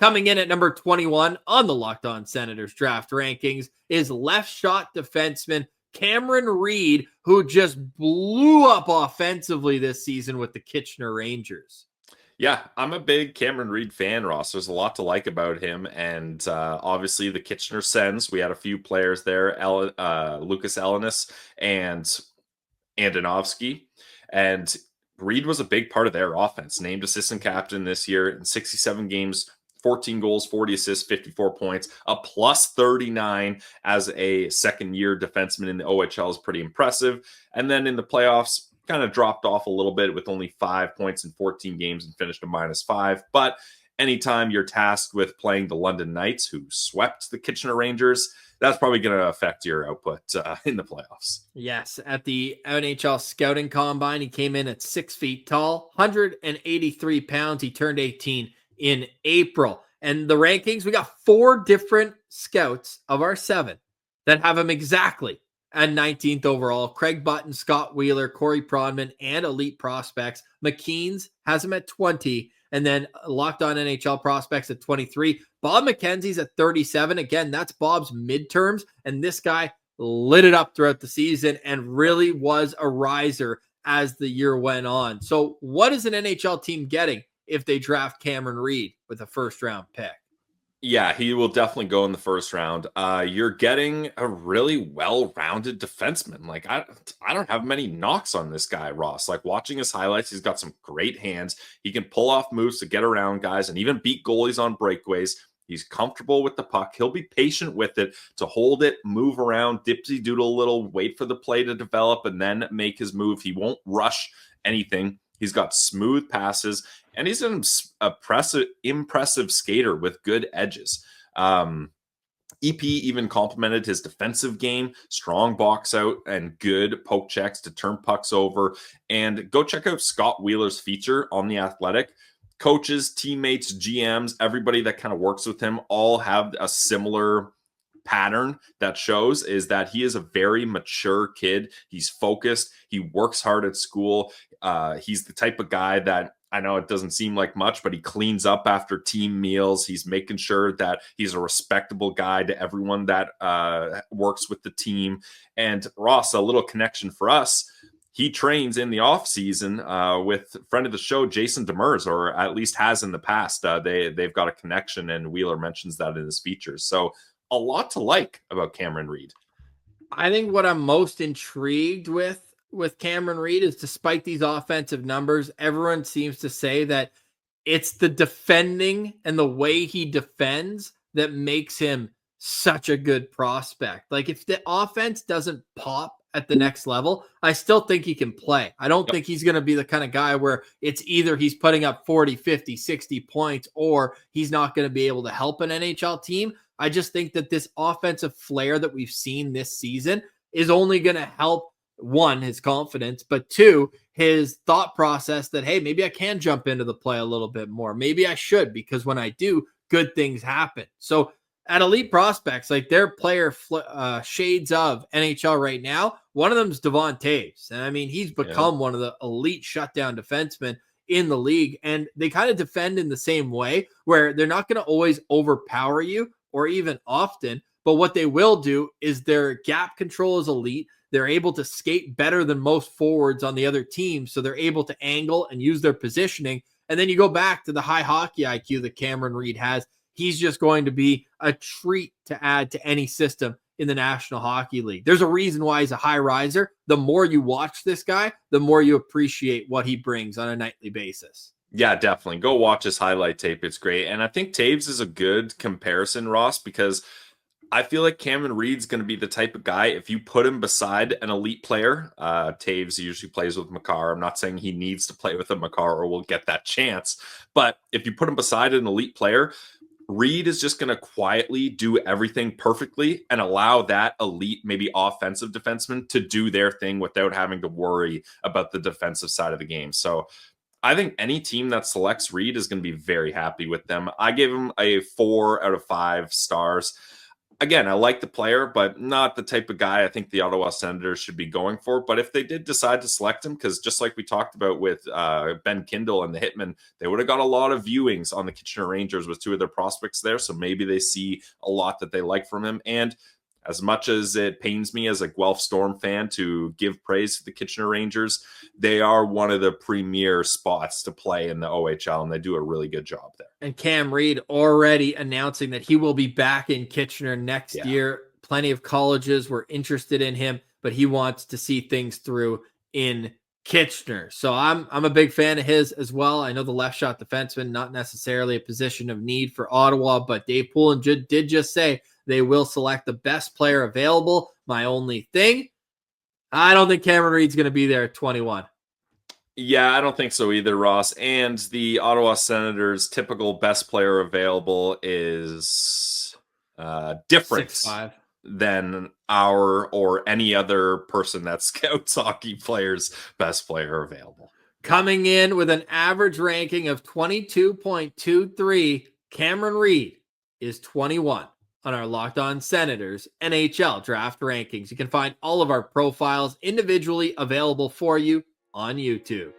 Coming in at number 21 on the Locked On Senators draft rankings is left shot defenseman Cameron Reid, who just blew up offensively this season with the Kitchener Rangers. Yeah, I'm a big Cameron Reid fan, Ross. There's a lot to like about him. And obviously the Kitchener Sens, we had a few players there, Lucas Ellenis and Andonovsky. And Reid was a big part of their offense, named assistant captain this year in 67 games, 14 goals, 40 assists, 54 points, a plus 39 as a second-year defenseman in the OHL is pretty impressive. And then in the playoffs, kind of dropped off a little bit with only 5 points in 14 games and finished a -5. But anytime you're tasked with playing the London Knights, who swept the Kitchener Rangers, that's probably going to affect your output in the playoffs. Yes, at the NHL Scouting Combine, he came in at 6 feet tall, 183 pounds. He turned 18 in April. And the rankings, we got 4 different scouts of our 7 that have him exactly at 19th overall. Craig Button, Scott Wheeler, Corey Pronman, and Elite Prospects. McKean's has him at 20. And then Locked On NHL Prospects at 23. Bob McKenzie's at 37. Again, that's Bob's midterms. And this guy lit it up throughout the season and really was a riser as the year went on. So what is an NHL team getting if they draft Cameron Reid with a first-round pick? Yeah, he will definitely go in the first round. You're getting a really well-rounded defenseman. Like, I don't have many knocks on this guy, Ross. Like, watching his highlights, he's got some great hands. He can pull off moves to get around guys and even beat goalies on breakaways. He's comfortable with the puck. He'll be patient with it to hold it, move around, dipsy-doodle a little, wait for the play to develop, and then make his move. He won't rush anything. He's got smooth passes, and he's an impressive skater with good edges. EP even complimented his defensive game, strong box out and good poke checks to turn pucks over. And go check out Scott Wheeler's feature on The Athletic. Coaches, teammates, GMs, everybody that kind of works with him all have a similar pattern that shows is that he is a very mature kid. He's focused. He works hard at school. He's the type of guy that, I know it doesn't seem like much, but he cleans up after team meals. He's making sure that he's a respectable guy to everyone that works with the team. And Ross, a little connection for us. He trains in the off season with a friend of the show, Jason Demers, or at least has in the past. They've got a connection, and Wheeler mentions that in his features. So a lot to like about Cameron Reid. I think what I'm most intrigued with Cameron Reid is, despite these offensive numbers, everyone seems to say that it's the defending and the way he defends that makes him such a good prospect. Like, if the offense doesn't pop at the next level, I still think he can play. I don't think he's going to be the kind of guy where it's either he's putting up 40, 50, 60 points or he's not going to be able to help an NHL team. I just think that this offensive flair that we've seen this season is only going to help, one, his confidence, but two, his thought process that, hey, maybe I can jump into the play a little bit more. Maybe I should, because when I do, good things happen. So at Elite Prospects, like, their player shades of NHL right now, one of them is Devon Toews. And I mean, he's become one of the elite shutdown defensemen in the league. And they kind of defend in the same way, where they're not going to always overpower you, or even often, but what they will do is their gap control is elite. They're able to skate better than most forwards on the other team, so they're able to angle and use their positioning. And then you go back to the high hockey IQ that Cameron Reid has. He's just going to be a treat to add to any system in the National Hockey League. There's a reason why he's a high riser. The more you watch this guy, the more you appreciate what he brings on a nightly basis. Yeah, definitely. Go watch his highlight tape. It's great. And I think Toews is a good comparison, Ross, because I feel like Cameron Reid's going to be the type of guy, if you put him beside an elite player, Toews usually plays with Makar. I'm not saying he needs to play with a Makar or will get that chance. But if you put him beside an elite player, Reid is just going to quietly do everything perfectly and allow that elite, maybe offensive defenseman to do their thing without having to worry about the defensive side of the game. So I think any team that selects Reid is going to be very happy with them. I gave him a 4 out of 5 stars. Again, I like the player, but not the type of guy I think the Ottawa Senators should be going for. But if they did decide to select him, because just like we talked about with Ben Kindle and the Hitman, they would have got a lot of viewings on the Kitchener Rangers with two of their prospects there. So maybe they see a lot that they like from him. And as much as it pains me as a Guelph Storm fan to give praise to the Kitchener Rangers, they are one of the premier spots to play in the OHL, and they do a really good job there. And Cam Reid already announcing that he will be back in Kitchener next year. Plenty of colleges were interested in him, but he wants to see things through in Kitchener. So I'm a big fan of his as well. I know the left shot defenseman, not necessarily a position of need for Ottawa, but Dave Poulin did just say they will select the best player available. My only thing, I don't think Cameron Reid's going to be there at 21. Yeah, I don't think so either, Ross. And the Ottawa Senators' typical best player available is different 6'5" than our or any other person that scouts hockey players' best player available. Coming in with an average ranking of 22.23, Cameron Reid is 21 on our Locked On Senators NHL draft rankings. You can find all of our profiles individually available for you on YouTube.